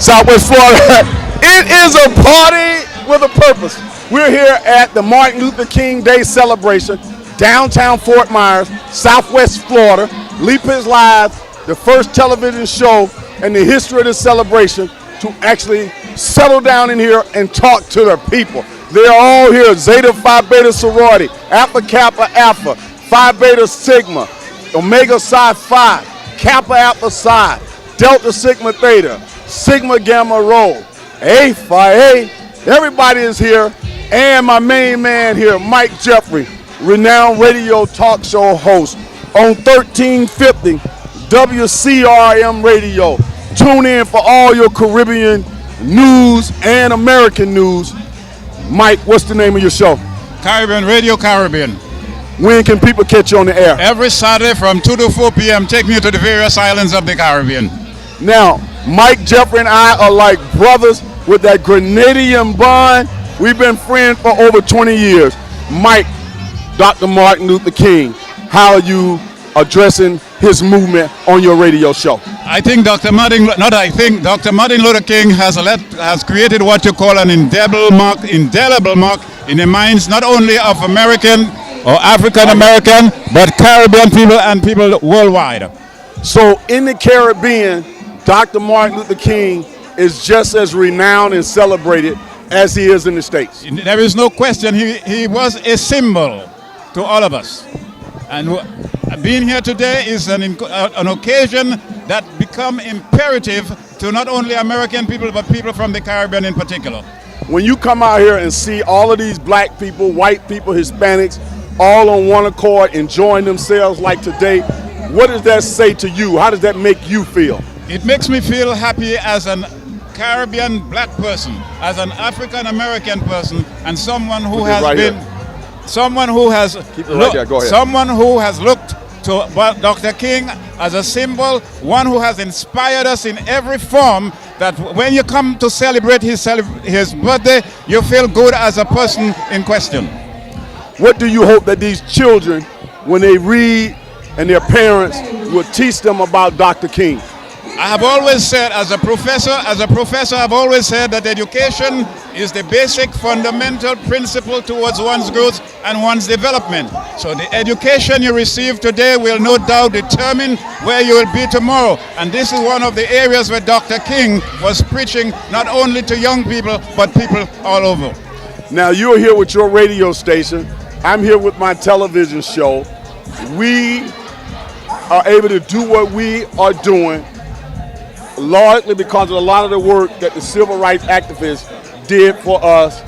Southwest Florida. It is a party with a purpose. We're here at the Martin Luther King Day celebration, downtown Fort Myers, Southwest Florida. Leap is Live, the first television show in the history of this celebration to actually settle down in here and talk to the people. They're all here, Zeta Phi Beta sorority, Alpha Kappa Alpha, Phi Beta Sigma, Omega Psi Phi, Kappa Alpha Psi, Delta Sigma Theta, Sigma Gamma Rho, A Phi A. Everybody is here, and my main man here, Mike Jeffrey, renowned radio talk show host on 1350 WCRM Radio. Tune in for all your Caribbean news and American news. Mike, what's the name of your show? Caribbean Radio Caribbean. When can people catch you on the air? Every Saturday from 2 to 4 p.m. taking you to the various islands of the Caribbean. Now, Mike Jeffrey and I are like brothers with that Grenadian bond. We've been friends for over 20 years. Mike, Dr. Martin Luther King, how are you addressing his movement on your radio show? Dr. Martin Luther King has created what you call an indelible mark in the minds not only of American or African American, but Caribbean people and people worldwide. So in the Caribbean, Dr. Martin Luther King is just as renowned and celebrated as he is in the States. There is no question, he was a symbol to all of us. And being here today is an occasion that become imperative to not only American people, but people from the Caribbean in particular. When you come out here and see all of these black people, white people, Hispanics, all on one accord, enjoying themselves like today, what does that say to you? How does that make you feel? It makes me feel happy as an Caribbean black person, as an African American person, and someone who has looked to Dr. King as a symbol, one who has inspired us in every form, that when you come to celebrate his birthday, you feel good as a person in question. What do you hope that these children, when they read and their parents, will teach them about Dr. King? I have always said, as a professor, I've always said that education is the basic fundamental principle towards one's growth and one's development. So the education you receive today will no doubt determine where you will be tomorrow. And this is one of the areas where Dr. King was preaching not only to young people, but people all over. Now you're here with your radio station. I'm here with my television show. We are able to do what we are doing largely because of a lot of the work that the civil rights activists did for us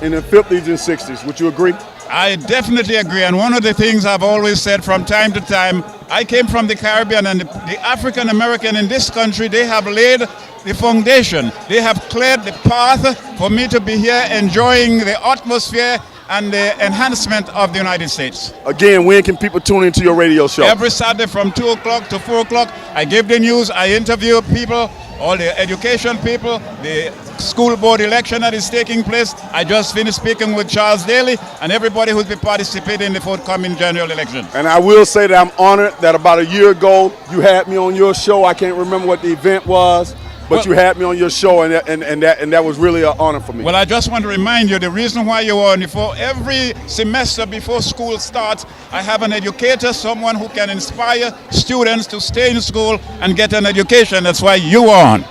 in the 50s and 60s. Would you agree? I definitely agree. And one of the things I've always said from time to time, I came from the Caribbean, and the African American in this country, they have laid the foundation. They have cleared the path for me to be here enjoying the atmosphere and the enhancement of the United States. Again, when can people tune into your radio show? Every Saturday from 2 o'clock to 4 o'clock. I give the news, I interview people, all the education people, the school board election that is taking place. I just finished speaking with Charles Daly and everybody who'll be participating in the forthcoming general election. And I will say that I'm honored that about a year ago, you had me on your show. I can't remember what the event was, but you had me on your show, and that was really an honor for me. Well, I just want to remind you, the reason why you are on for every semester before school starts, I have an educator, someone who can inspire students to stay in school and get an education. That's why you are on.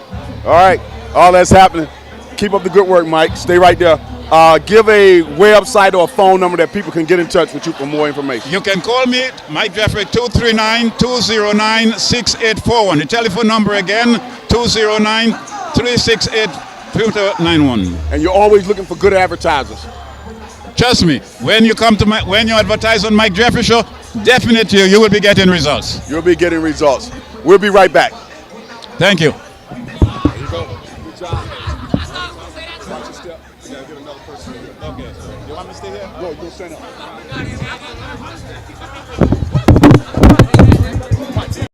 All right, all that's happening. Keep up the good work, Mike. Stay right there. Give a website or a phone number that people can get in touch with you for more information. You can call me, Mike Jeffrey, 239-209-6841. The telephone number again, 209-368-2291. And you're always looking for good advertisers. Trust me, when you advertise on Mike Jeffrey Show, definitely you will be getting results. You'll be getting results. We'll be right back. Thank you. Here you go. Good job. Watch your step. I gotta get another person here. Okay. You want me to stay here? Go stand up.